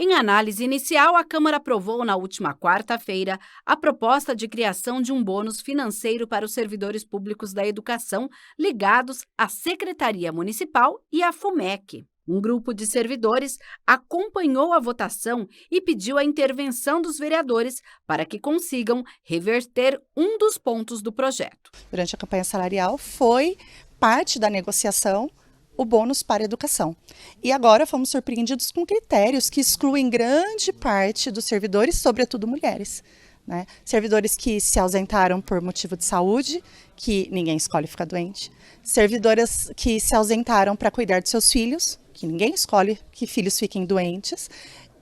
Em análise inicial, a Câmara aprovou na última quarta-feira a proposta de criação de um bônus financeiro para os servidores públicos da educação ligados à Secretaria Municipal e à FUMEC. Um grupo de servidores acompanhou a votação e pediu a intervenção dos vereadores para que consigam reverter um dos pontos do projeto. Durante a campanha salarial foi parte da negociação o bônus para a educação. E agora fomos surpreendidos com critérios que excluem grande parte dos servidores, sobretudo mulheres. Né? Servidores que se ausentaram por motivo de saúde, que ninguém escolhe ficar doente. Servidoras que se ausentaram para cuidar de seus filhos, que ninguém escolhe que filhos fiquem doentes.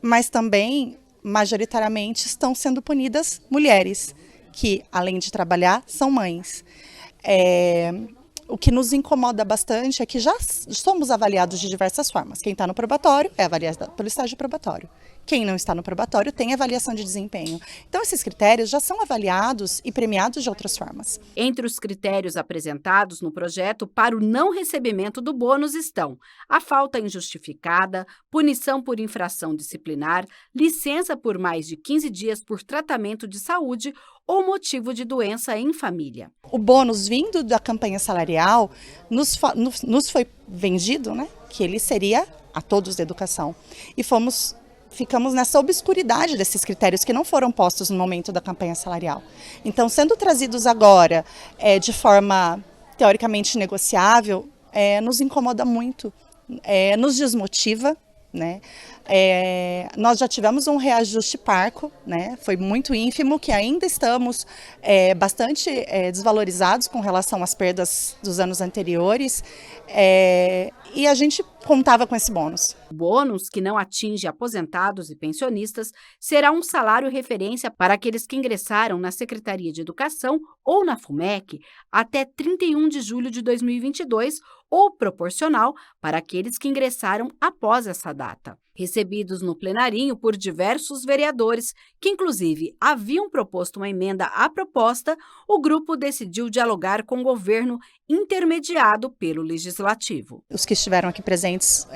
Mas também, majoritariamente, estão sendo punidas mulheres, que, além de trabalhar, são mães. O que nos incomoda bastante é que já somos avaliados de diversas formas. Quem está no probatório é avaliado pelo estágio probatório. Quem não está no probatório tem avaliação de desempenho. Então, esses critérios já são avaliados e premiados de outras formas. Entre os critérios apresentados no projeto para o não recebimento do bônus estão a falta injustificada, punição por infração disciplinar, licença por mais de 15 dias por tratamento de saúde ou motivo de doença em família. O bônus vindo da campanha salarial nos foi vendido, né, que ele seria a todos da educação. E ficamos nessa obscuridade desses critérios que não foram postos no momento da campanha salarial. Então, sendo trazidos agora de forma teoricamente negociável, nos incomoda muito, nos desmotiva. Né? Nós já tivemos um reajuste parco, né? Foi muito ínfimo, que ainda estamos bastante desvalorizados com relação às perdas dos anos anteriores, e a gente contava com esse bônus. O bônus, que não atinge aposentados e pensionistas, será um salário referência para aqueles que ingressaram na Secretaria de Educação ou na FUMEC até 31 de julho de 2022, ou proporcional para aqueles que ingressaram após essa data. Recebidos no plenarinho por diversos vereadores, que inclusive haviam proposto uma emenda à proposta, o grupo decidiu dialogar com o governo intermediado pelo Legislativo. Os que estiveram aqui presentes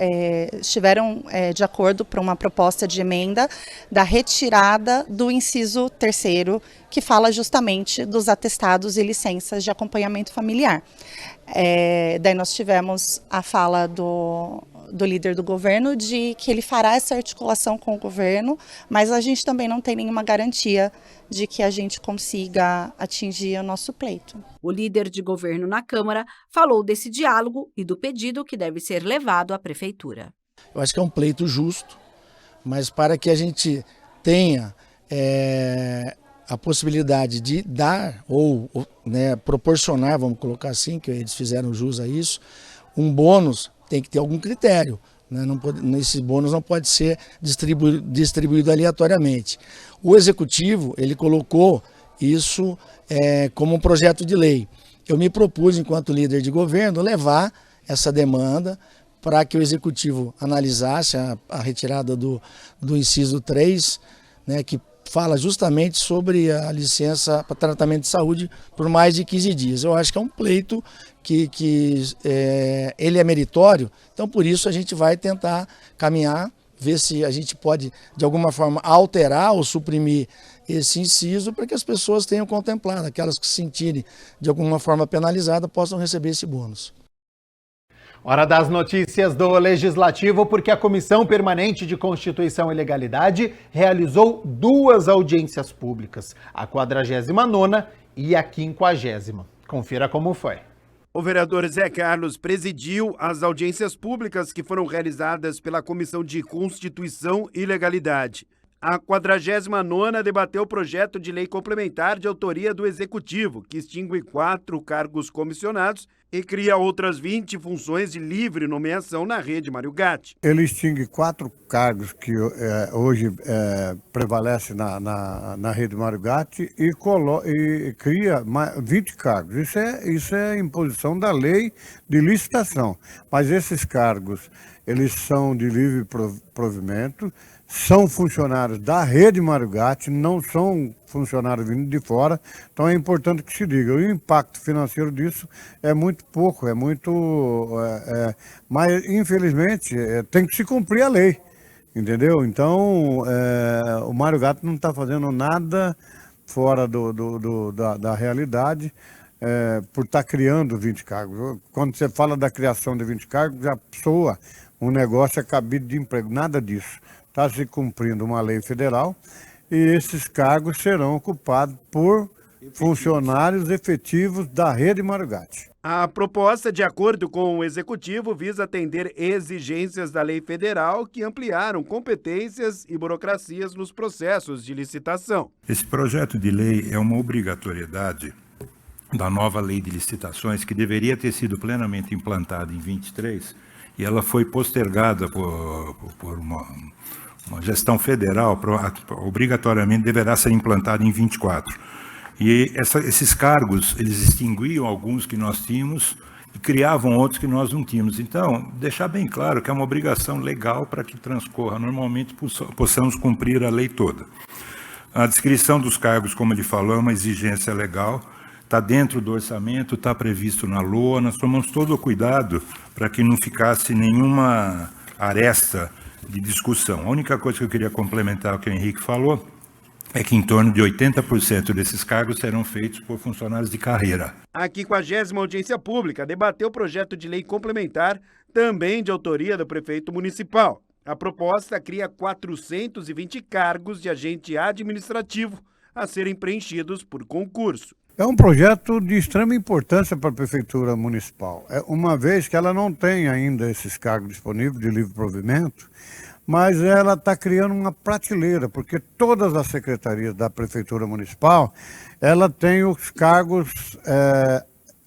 estiveram de acordo para uma proposta de emenda da retirada do inciso 3º, que fala justamente dos atestados e licenças de acompanhamento familiar. Daí nós tivemos a fala do líder do governo de que ele fará essa articulação com o governo, mas a gente também não tem nenhuma garantia de que a gente consiga atingir o nosso pleito. O líder de governo na Câmara falou desse diálogo e do pedido que deve ser levado à Prefeitura. Eu acho que é um pleito justo, mas para que a gente tenha a possibilidade de dar ou proporcionar, vamos colocar assim, que eles fizeram jus a isso, um bônus tem que ter algum critério. Né? Esse bônus não pode ser distribuído aleatoriamente. O Executivo, ele colocou isso como um projeto de lei. Eu me propus, enquanto líder de governo, levar essa demanda para que o Executivo analisasse a retirada do inciso 3, né, que fala justamente sobre a licença para tratamento de saúde por mais de 15 dias. Eu acho que é um pleito que ele é meritório, então por isso a gente vai tentar caminhar, ver se a gente pode de alguma forma alterar ou suprimir esse inciso para que as pessoas tenham contemplado, aquelas que se sentirem de alguma forma penalizadas possam receber esse bônus. Hora das notícias do Legislativo, porque a Comissão Permanente de Constituição e Legalidade realizou 2 audiências públicas, a 49ª e a 50ª. Confira como foi. O vereador Zé Carlos presidiu as audiências públicas que foram realizadas pela Comissão de Constituição e Legalidade. A 49ª debateu o projeto de lei complementar de autoria do Executivo, que extingue 4 cargos comissionados e cria outras 20 funções de livre nomeação na rede Mário Gatti. Ele extingue 4 cargos que hoje prevalecem na rede Mário Gatti e cria 20 cargos. Isso é imposição da lei de licitação. Mas esses cargos, eles são de livre provimento, são funcionários da rede Mário Gatti, não são funcionários vindo de fora, então é importante que se diga. O impacto financeiro disso é muito pouco, mas infelizmente tem que se cumprir a lei. entendeu? Então, o Mário Gatti não está fazendo nada fora da realidade, por estar criando 20 cargos. Quando você fala da criação de 20 cargos, já soa um negócio é cabido de emprego. Nada disso. Está se cumprindo uma lei federal e esses cargos serão ocupados por funcionários efetivos da rede Mário Gatti. A proposta, de acordo com o Executivo, visa atender exigências da lei federal que ampliaram competências e burocracias nos processos de licitação. Esse projeto de lei é uma obrigatoriedade da nova lei de licitações que deveria ter sido plenamente implantada em 23 e ela foi postergada por uma gestão federal, obrigatoriamente deverá ser implantada em 24. E esses cargos, eles extinguiam alguns que nós tínhamos e criavam outros que nós não tínhamos. Então, deixar bem claro que é uma obrigação legal para que transcorra normalmente, possamos cumprir a lei toda. A descrição dos cargos, como ele falou, é uma exigência legal, está dentro do orçamento, está previsto na LOA, nós tomamos todo o cuidado para que não ficasse nenhuma aresta de discussão. A única coisa que eu queria complementar o que o Henrique falou é que em torno de 80% desses cargos serão feitos por funcionários de carreira. A 50ª audiência pública debateu o projeto de lei complementar, também de autoria do prefeito municipal. A proposta cria 420 cargos de agente administrativo a serem preenchidos por concurso. É um projeto de extrema importância para a Prefeitura Municipal, uma vez que ela não tem ainda esses cargos disponíveis de livre provimento, mas ela está criando uma prateleira, porque todas as secretarias da Prefeitura Municipal, ela tem os cargos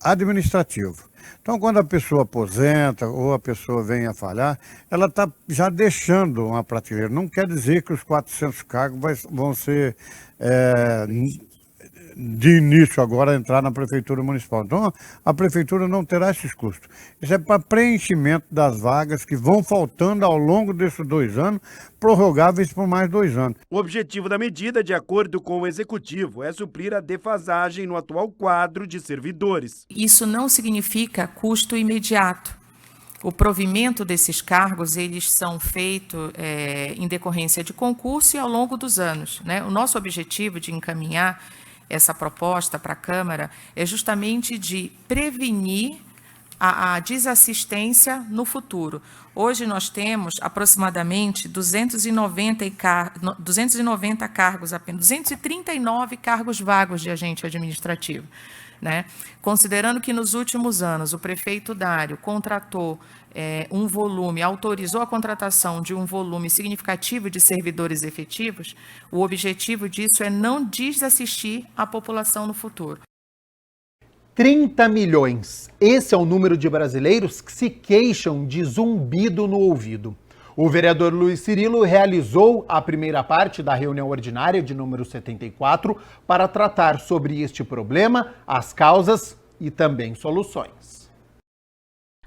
administrativos. Então, quando a pessoa aposenta ou a pessoa vem a falhar, ela está já deixando uma prateleira. Não quer dizer que os 400 cargos vão ser de início agora entrar na Prefeitura Municipal. Então, a Prefeitura não terá esses custos. Isso é para preenchimento das vagas que vão faltando ao longo desses 2 anos, prorrogáveis por mais 2 anos. O objetivo da medida, de acordo com o Executivo, é suprir a defasagem no atual quadro de servidores. Isso não significa custo imediato. O provimento desses cargos, eles são feitos em decorrência de concurso e ao longo dos anos, né? O nosso objetivo de encaminhar essa proposta para a Câmara é justamente de prevenir a desassistência no futuro. Hoje nós temos aproximadamente 290 cargos, apenas 239 cargos vagos de agente administrativo, né? Considerando que nos últimos anos o prefeito Dário contratou um volume, autorizou a contratação de um volume significativo de servidores efetivos, o objetivo disso é não desassistir a população no futuro. 30 milhões. Esse é o número de brasileiros que se queixam de zumbido no ouvido. O vereador Luiz Cirilo realizou a primeira parte da reunião ordinária de número 74 para tratar sobre este problema, as causas e também soluções.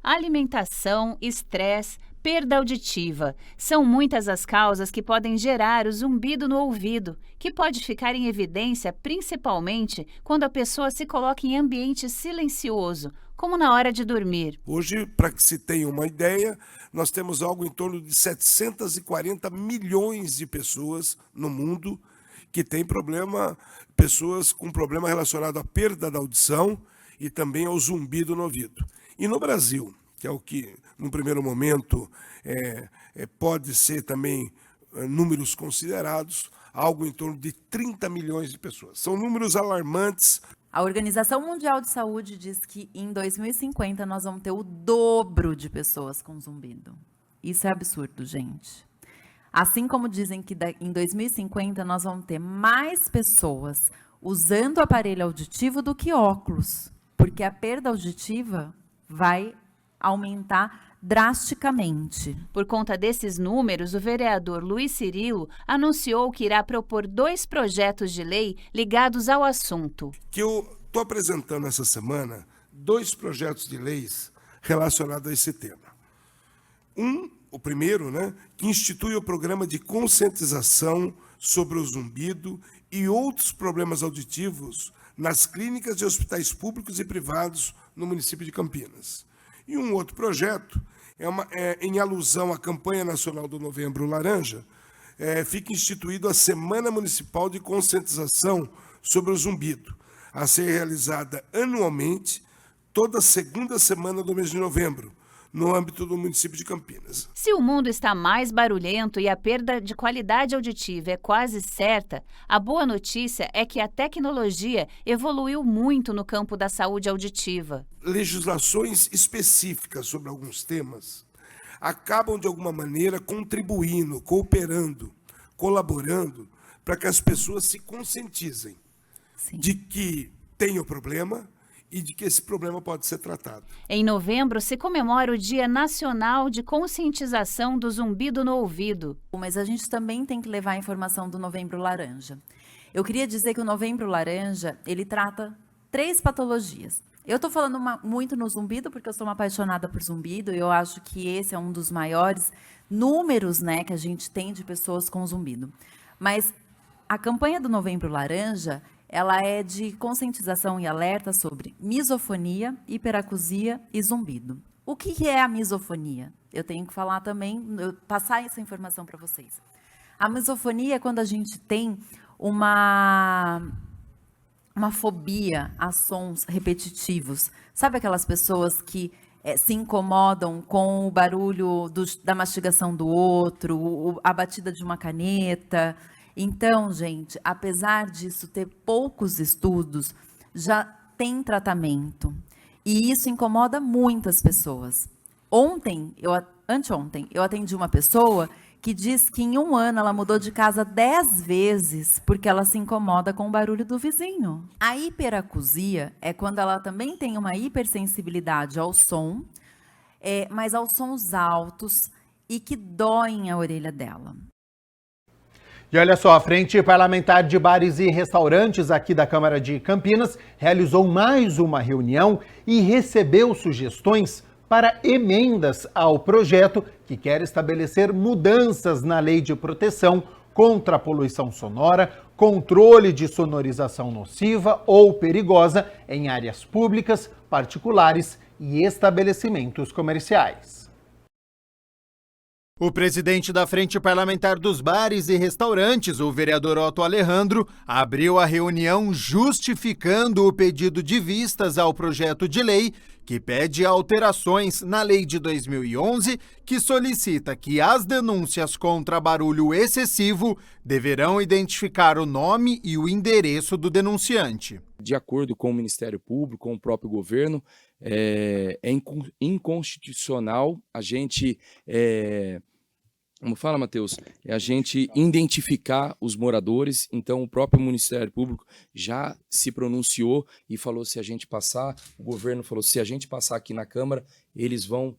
Alimentação, estresse, perda auditiva. São muitas as causas que podem gerar o zumbido no ouvido, que pode ficar em evidência principalmente quando a pessoa se coloca em ambiente silencioso, como na hora de dormir. Hoje, para que se tenha uma ideia, nós temos algo em torno de 740 milhões de pessoas no mundo que têm pessoas com problema relacionado à perda da audição e também ao zumbido no ouvido. E no Brasil, que é o que, no primeiro momento, pode ser também números considerados, algo em torno de 30 milhões de pessoas. São números alarmantes. A Organização Mundial de Saúde diz que em 2050 nós vamos ter o dobro de pessoas com zumbido. Isso é absurdo, gente. Assim como dizem que em 2050 nós vamos ter mais pessoas usando aparelho auditivo do que óculos, porque a perda auditiva vai aumentar drasticamente. Por conta desses números, o vereador Luiz Cirilo anunciou que irá propor 2 projetos de lei ligados ao assunto. Que eu estou apresentando essa semana 2 projetos de leis relacionados a esse tema. O primeiro, que institui o programa de conscientização sobre o zumbido e outros problemas auditivos nas clínicas de hospitais públicos e privados no município de Campinas. E um outro projeto em alusão à campanha nacional do Novembro Laranja, fica instituído a Semana Municipal de Conscientização sobre o Zumbido, a ser realizada anualmente, toda segunda semana do mês de novembro, no âmbito do município de Campinas. Se o mundo está mais barulhento e a perda de qualidade auditiva é quase certa, a boa notícia é que a tecnologia evoluiu muito no campo da saúde auditiva. Legislações específicas sobre alguns temas acabam, de alguma maneira, contribuindo, cooperando, colaborando para que as pessoas se conscientizem de que tem o problema e de que esse problema pode ser tratado. Em novembro se comemora o Dia Nacional de Conscientização do Zumbido no Ouvido. Mas a gente também tem que levar a informação do Novembro Laranja. Eu queria dizer que o Novembro Laranja, ele trata 3 patologias. Eu estou falando muito no zumbido, porque eu sou uma apaixonada por zumbido, e eu acho que esse é um dos maiores números, né, que a gente tem de pessoas com zumbido. Mas a campanha do Novembro Laranja, ela é de conscientização e alerta sobre misofonia, hiperacusia e zumbido. O que é a misofonia? Eu tenho que falar também, passar essa informação para vocês. A misofonia é quando a gente tem uma fobia a sons repetitivos. Sabe aquelas pessoas que se incomodam com o barulho da mastigação do outro, a batida de uma caneta? Então, gente, apesar disso ter poucos estudos, já tem tratamento. E isso incomoda muitas pessoas. Anteontem, eu atendi uma pessoa que diz que em um ano ela mudou de casa 10 vezes porque ela se incomoda com o barulho do vizinho. A hiperacusia é quando ela também tem uma hipersensibilidade ao som, mas aos sons altos e que doem a orelha dela. E olha só, a Frente Parlamentar de Bares e Restaurantes aqui da Câmara de Campinas realizou mais uma reunião e recebeu sugestões para emendas ao projeto que quer estabelecer mudanças na Lei de Proteção contra a Poluição Sonora, controle de sonorização nociva ou perigosa em áreas públicas, particulares e estabelecimentos comerciais. O presidente da Frente Parlamentar dos Bares e Restaurantes, o vereador Otto Alejandro, abriu a reunião justificando o pedido de vistas ao projeto de lei que pede alterações na Lei de 2011, que solicita que as denúncias contra barulho excessivo deverão identificar o nome e o endereço do denunciante. De acordo com o Ministério Público, com o próprio governo, é inconstitucional a gente... Como fala, Matheus? É a gente identificar os moradores. Então, o próprio Ministério Público já se pronunciou e falou se a gente passar, o governo falou se a gente passar aqui na Câmara, eles vão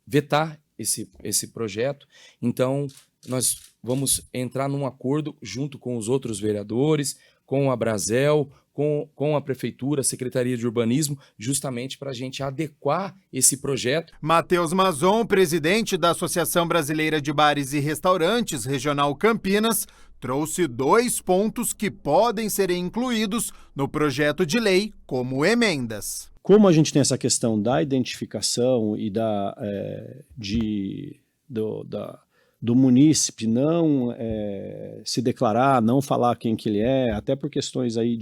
vetar esse projeto. Então, nós vamos entrar num acordo junto com os outros vereadores, com a Brasel, com a Prefeitura, a Secretaria de Urbanismo, justamente para a gente adequar esse projeto. Matheus Mazon, presidente da Associação Brasileira de Bares e Restaurantes Regional Campinas, trouxe 2 pontos que podem ser incluídos no projeto de lei como emendas. Como a gente tem essa questão da identificação e do munícipe não se declarar, não falar quem que ele é, até por questões aí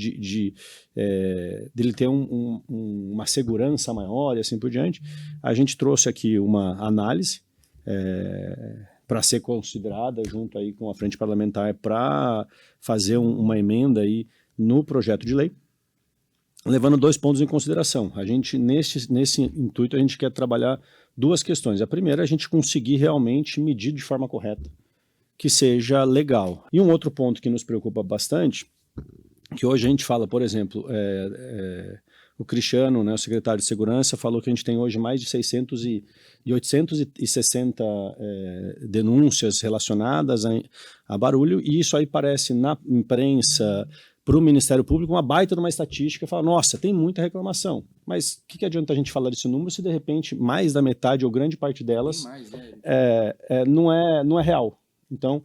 dele ter uma segurança maior e assim por diante, a gente trouxe aqui uma análise para ser considerada junto aí com a Frente Parlamentar para fazer uma emenda aí no projeto de lei, levando 2 pontos em consideração. A gente, nesse intuito, a gente quer trabalhar 2 questões. A primeira é a gente conseguir realmente medir de forma correta, que seja legal. E um outro ponto que nos preocupa bastante, que hoje a gente fala, por exemplo, o Cristiano, né, o secretário de Segurança, falou que a gente tem hoje mais de 860 denúncias relacionadas a barulho, e isso aí parece na imprensa, para o Ministério Público, uma baita de uma estatística, fala, nossa, tem muita reclamação, mas o que adianta a gente falar desse número se de repente mais da metade ou grande parte delas não é real? Então,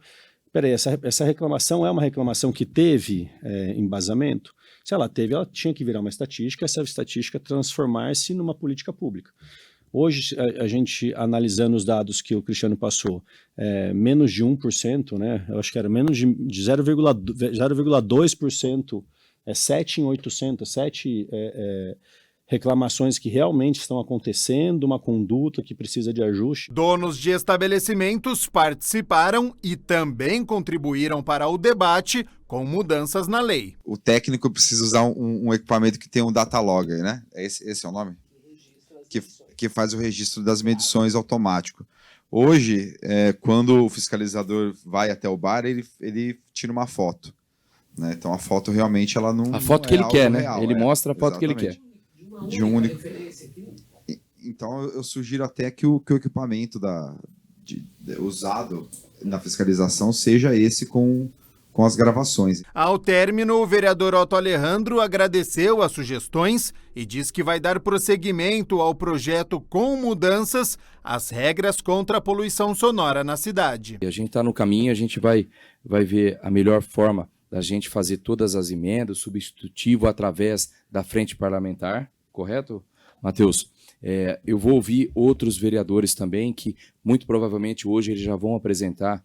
peraí, essa reclamação é uma reclamação que teve embasamento? Se ela teve, ela tinha que virar uma estatística, essa estatística transformar-se numa política pública. Hoje, a gente analisando os dados que o Cristiano passou, menos de 1%, né? Eu acho que era menos de 0,2%, 7 em 800, 7 reclamações que realmente estão acontecendo, uma conduta que precisa de ajuste. Donos de estabelecimentos participaram e também contribuíram para o debate com mudanças na lei. O técnico precisa usar um equipamento que tem um data logger, né? Esse é o nome? Que faz o registro das medições automático. Hoje, quando o fiscalizador vai até o bar, ele tira uma foto, né? Então a foto realmente ela não. A foto que ele quer, né? Ele mostra a foto que ele quer. De um único. Então eu sugiro até que o equipamento usado na fiscalização seja esse com as gravações. Ao término, o vereador Otto Alejandro agradeceu as sugestões e diz que vai dar prosseguimento ao projeto com mudanças às regras contra a poluição sonora na cidade. A gente está no caminho, a gente vai ver a melhor forma da gente fazer todas as emendas, substitutivo através da frente parlamentar, correto, Matheus? Eu vou ouvir outros vereadores também que muito provavelmente hoje eles já vão apresentar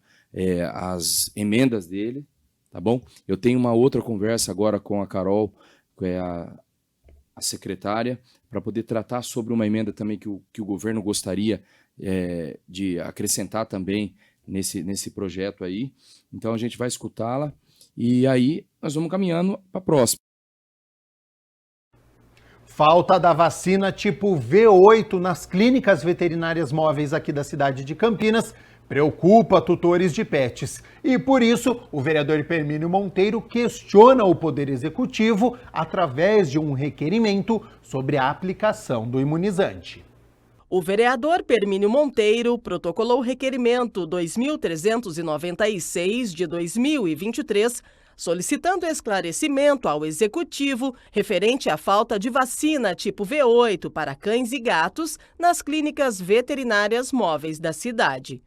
as emendas dele. Tá bom? Eu tenho uma outra conversa agora com a Carol, que é a secretária, para poder tratar sobre uma emenda também que o governo gostaria de acrescentar também nesse projeto aí. Então a gente vai escutá-la e aí nós vamos caminhando para a próxima. Falta da vacina tipo V8 nas clínicas veterinárias móveis aqui da cidade de Campinas preocupa tutores de pets. E por isso, o vereador Permínio Monteiro questiona o Poder Executivo através de um requerimento sobre a aplicação do imunizante. O vereador Permínio Monteiro protocolou o requerimento 2396 de 2023, solicitando esclarecimento ao Executivo referente à falta de vacina tipo V8 para cães e gatos nas clínicas veterinárias móveis da cidade.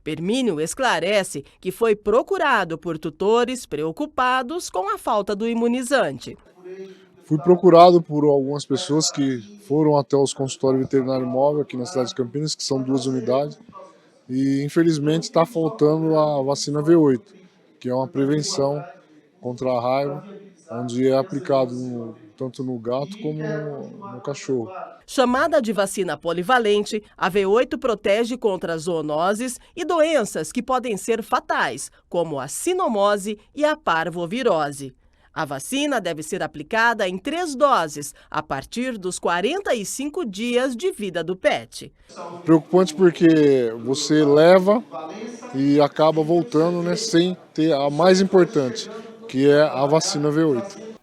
Permínio esclarece que foi procurado por tutores preocupados com a falta do imunizante. Fui procurado por algumas pessoas que foram até os consultórios veterinários móveis aqui na cidade de Campinas, que são 2 unidades, e infelizmente está faltando a vacina V8, que é uma prevenção contra a raiva, onde é aplicado tanto no gato como no cachorro. Chamada de vacina polivalente, a V8 protege contra zoonoses e doenças que podem ser fatais, como a sinomose e a parvovirose. A vacina deve ser aplicada em 3 doses, a partir dos 45 dias de vida do pet. Preocupante porque você leva e acaba voltando, né, sem ter a mais importante, que é a vacina V8.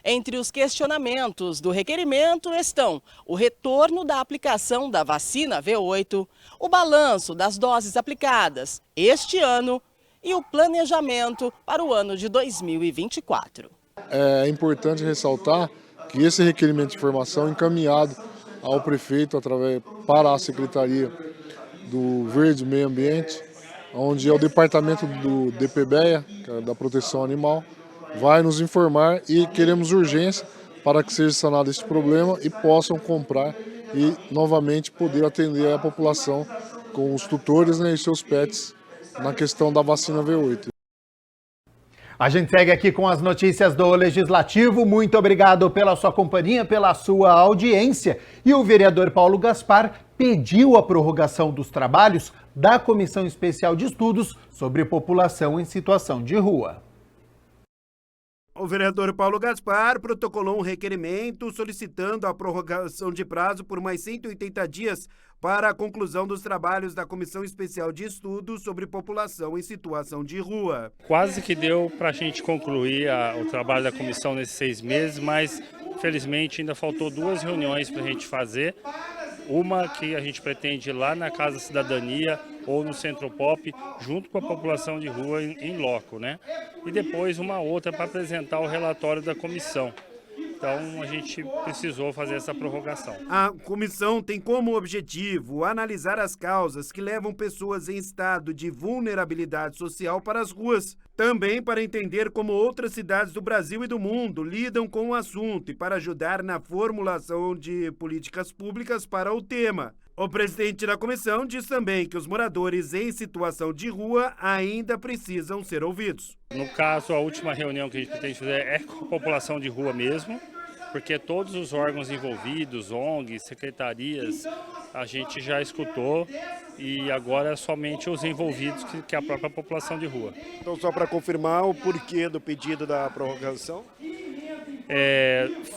Entre os questionamentos do requerimento estão o retorno da aplicação da vacina V8, o balanço das doses aplicadas este ano e o planejamento para o ano de 2024. É importante ressaltar que esse requerimento de informação é encaminhado ao prefeito para a Secretaria do Verde e Meio Ambiente, onde é o departamento do DPBEA, que é da Proteção Animal, vai nos informar e queremos urgência para que seja sanado esse problema e possam comprar e novamente poder atender a população com os tutores, né, e seus pets na questão da vacina V8. A gente segue aqui com as notícias do Legislativo. Muito obrigado pela sua companhia, pela sua audiência. E o vereador Paulo Gaspar pediu a prorrogação dos trabalhos da Comissão Especial de Estudos sobre População em Situação de Rua. O vereador Paulo Gaspar protocolou um requerimento solicitando a prorrogação de prazo por mais 180 dias para a conclusão dos trabalhos da Comissão Especial de Estudos sobre População em Situação de Rua. Quase que deu para a gente concluir o trabalho da comissão nesses 6 meses, mas felizmente ainda faltou 2 reuniões para a gente fazer. Uma que a gente pretende ir lá na Casa Cidadania ou no Centro Pop, junto com a população de rua em loco, né? E depois uma outra para apresentar o relatório da comissão. Então a gente precisou fazer essa prorrogação. A comissão tem como objetivo analisar as causas que levam pessoas em estado de vulnerabilidade social para as ruas. Também para entender como outras cidades do Brasil e do mundo lidam com o assunto e para ajudar na formulação de políticas públicas para o tema. O presidente da comissão diz também que os moradores em situação de rua ainda precisam ser ouvidos. No caso, a última reunião que a gente pretende fazer é com a população de rua mesmo, porque todos os órgãos envolvidos, ONGs, secretarias, a gente já escutou e agora é somente os envolvidos, que é a própria população de rua. Então, só para confirmar o porquê do pedido da prorrogação?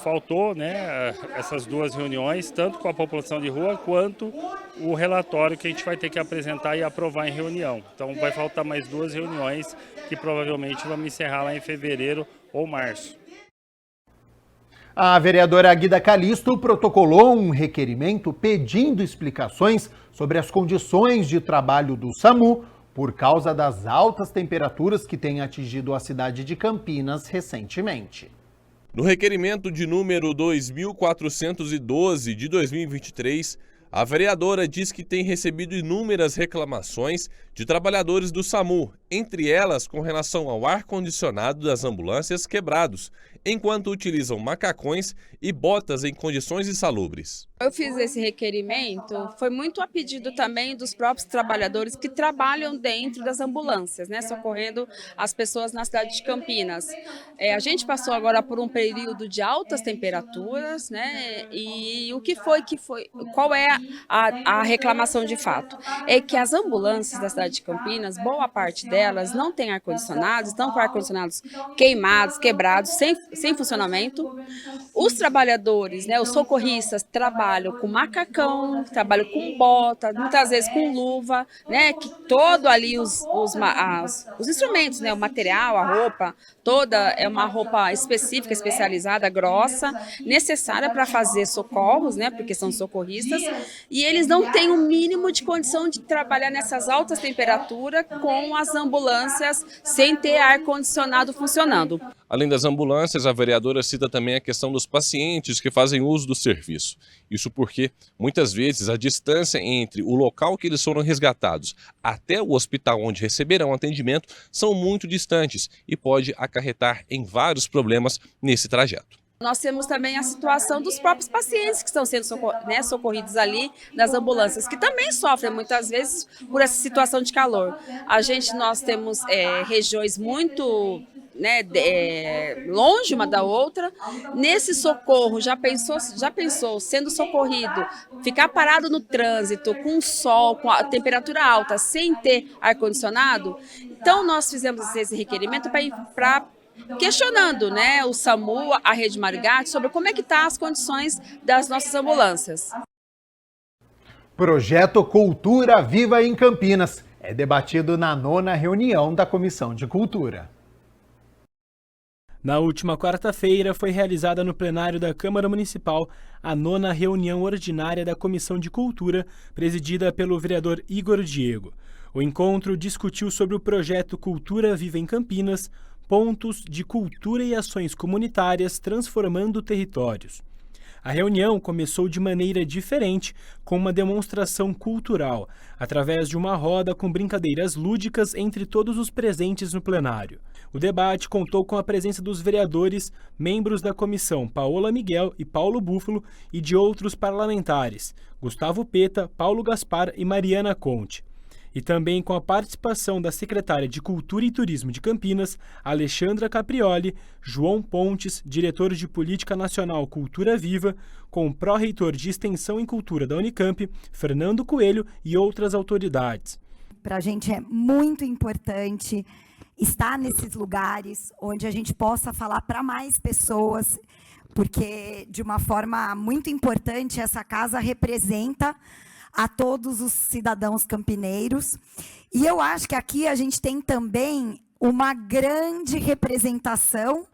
Faltou, né, essas duas reuniões, tanto com a população de rua quanto o relatório que a gente vai ter que apresentar e aprovar em reunião. Então vai faltar mais duas reuniões que provavelmente vamos encerrar lá em fevereiro ou março. A vereadora Guida Calisto protocolou um requerimento pedindo explicações sobre as condições de trabalho do SAMU por causa das altas temperaturas que têm atingido a cidade de Campinas recentemente. No requerimento de número 2412 de 2023, a vereadora diz que tem recebido inúmeras reclamações de trabalhadores do SAMU, entre elas com relação ao ar-condicionado das ambulâncias quebrados, enquanto utilizam macacões e botas em condições insalubres. Eu fiz esse requerimento, foi muito a pedido também dos próprios trabalhadores que trabalham dentro das ambulâncias, né, socorrendo as pessoas na cidade de Campinas. A gente passou agora por um período de altas temperaturas, né, e qual é a reclamação de fato? É que as ambulâncias da cidade de Campinas, boa parte delas não tem ar-condicionado, estão com ar-condicionados queimados, quebrados, sem funcionamento. Os trabalhadores, né, os socorristas, trabalham com macacão, trabalham com bota, muitas vezes com luva, né, que todo ali os instrumentos, né, o material, a roupa, toda é uma roupa específica, especializada, grossa, necessária para fazer socorros, né, porque são socorristas, e eles não têm o mínimo de condição de trabalhar nessas altas temperaturas com as ambulâncias sem ter ar-condicionado funcionando. Além das ambulâncias, a vereadora cita também a questão dos pacientes que fazem uso do serviço. Isso porque, muitas vezes, a distância entre o local que eles foram resgatados até o hospital onde receberão atendimento são muito distantes e pode acarretar em vários problemas nesse trajeto. Nós temos também a situação dos próprios pacientes que estão sendo socorridos ali nas ambulâncias, que também sofrem muitas vezes por essa situação de calor. Nós temos regiões muito longe uma da outra. Nesse socorro, já pensou sendo socorrido, ficar parado no trânsito, com sol, com a temperatura alta, sem ter ar-condicionado? Então nós fizemos esse requerimento para questionando, né, o SAMU, a Rede Mário Gatti, sobre como é que estão as condições das nossas ambulâncias. Projeto Cultura Viva em Campinas é debatido na 9ª reunião da Comissão de Cultura. Na última quarta-feira, foi realizada no plenário da Câmara Municipal a 9ª reunião ordinária da Comissão de Cultura, presidida pelo vereador Igor Diego. O encontro discutiu sobre o projeto Cultura Viva em Campinas, pontos de cultura e ações comunitárias transformando territórios. A reunião começou de maneira diferente, com uma demonstração cultural, através de uma roda com brincadeiras lúdicas entre todos os presentes no plenário. O debate contou com a presença dos vereadores, membros da comissão Paola Miguel e Paulo Búfalo e de outros parlamentares, Gustavo Peta, Paulo Gaspar e Mariana Conte. E também com a participação da secretária de Cultura e Turismo de Campinas, Alexandra Caprioli, João Pontes, diretor de Política Nacional Cultura Viva, com o pró-reitor de Extensão em Cultura da Unicamp, Fernando Coelho, e outras autoridades. Para a gente é muito importante estar nesses lugares onde a gente possa falar para mais pessoas, porque de uma forma muito importante essa casa representa a todos os cidadãos campineiros. E eu acho que aqui a gente tem também uma grande representação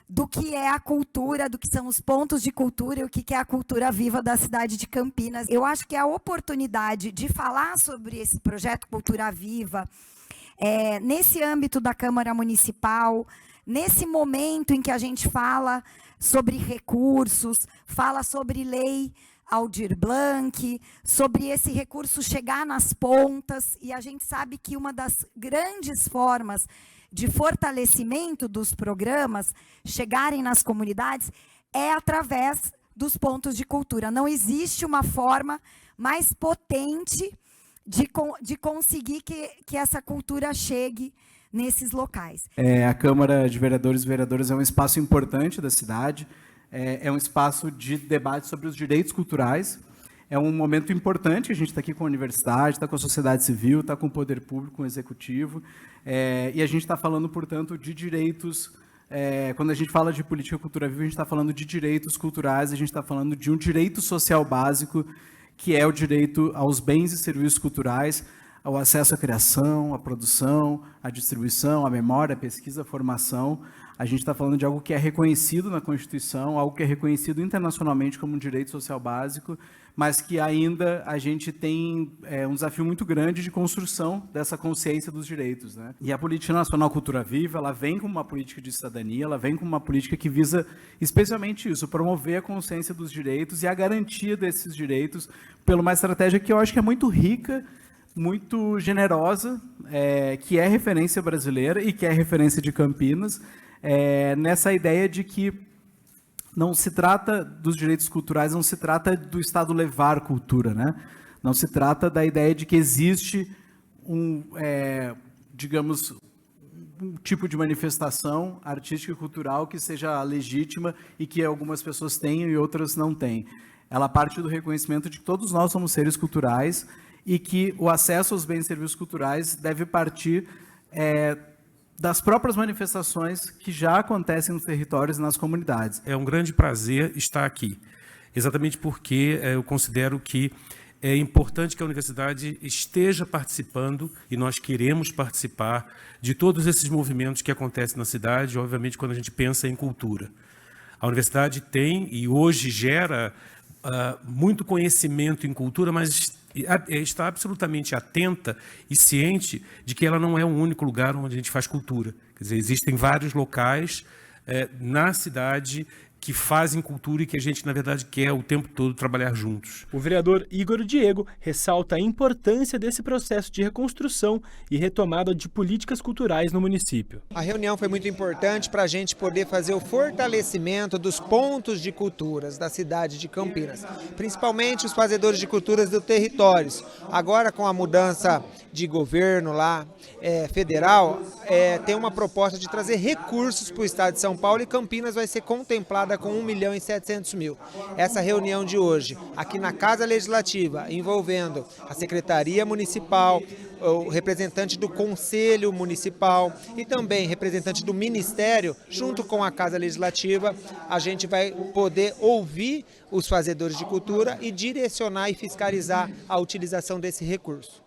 do que é a cultura, do que são os pontos de cultura e o que é a cultura viva da cidade de Campinas. Eu acho que a oportunidade de falar sobre esse projeto Cultura Viva, nesse âmbito da Câmara Municipal, nesse momento em que a gente fala sobre recursos, fala sobre lei Aldir Blanc, sobre esse recurso chegar nas pontas, e a gente sabe que uma das grandes formas de fortalecimento dos programas chegarem nas comunidades é através dos pontos de cultura. Não existe uma forma mais potente de conseguir que essa cultura chegue nesses locais. A Câmara de Vereadores e Vereadoras é um espaço importante da cidade, é um espaço de debate sobre os direitos culturais. É um momento importante, a gente está aqui com a universidade, está com a sociedade civil, está com o poder público, com o executivo, e a gente está falando, portanto, de direitos. Quando a gente fala de política cultura viva, a gente está falando de direitos culturais, a gente está falando de um direito social básico, que é o direito aos bens e serviços culturais, ao acesso à criação, à produção, à distribuição, à memória, à pesquisa, à formação. A gente está falando de algo que é reconhecido na Constituição, algo que é reconhecido internacionalmente como um direito social básico, mas que ainda a gente tem um desafio muito grande de construção dessa consciência dos direitos, né? E a Política Nacional Cultura Viva, ela vem como uma política de cidadania, ela vem como uma política que visa especialmente isso, promover a consciência dos direitos e a garantia desses direitos por uma estratégia que eu acho que é muito rica, muito generosa, que é referência brasileira e que é referência de Campinas, nessa ideia de que não se trata dos direitos culturais, não se trata do Estado levar cultura, né? Não se trata da ideia de que existe digamos, um tipo de manifestação artística e cultural que seja legítima e que algumas pessoas tenham e outras não têm. Ela parte do reconhecimento de que todos nós somos seres culturais e que o acesso aos bens e serviços culturais deve partir das próprias manifestações que já acontecem nos territórios e nas comunidades. É um grande prazer estar aqui, exatamente porque eu considero que é importante que a universidade esteja participando, e nós queremos participar, de todos esses movimentos que acontecem na cidade, obviamente quando a gente pensa em cultura. A universidade tem e hoje gera muito conhecimento em cultura, mas está absolutamente atenta e ciente de que ela não é o único lugar onde a gente faz cultura. Quer dizer, existem vários locais na cidade que fazem cultura e que a gente, na verdade, quer o tempo todo trabalhar juntos. O vereador Igor Diego ressalta a importância desse processo de reconstrução e retomada de políticas culturais no município. A reunião foi muito importante para a gente poder fazer o fortalecimento dos pontos de culturas da cidade de Campinas, principalmente os fazedores de culturas do territórios. Agora, com a mudança de governo lá, federal, tem uma proposta de trazer recursos para o estado de São Paulo e Campinas vai ser contemplada com 1.700.000. Essa reunião de hoje, aqui na Casa Legislativa, envolvendo a Secretaria Municipal, o representante do Conselho Municipal e também representante do Ministério, junto com a Casa Legislativa, a gente vai poder ouvir os fazedores de cultura e direcionar e fiscalizar a utilização desse recurso.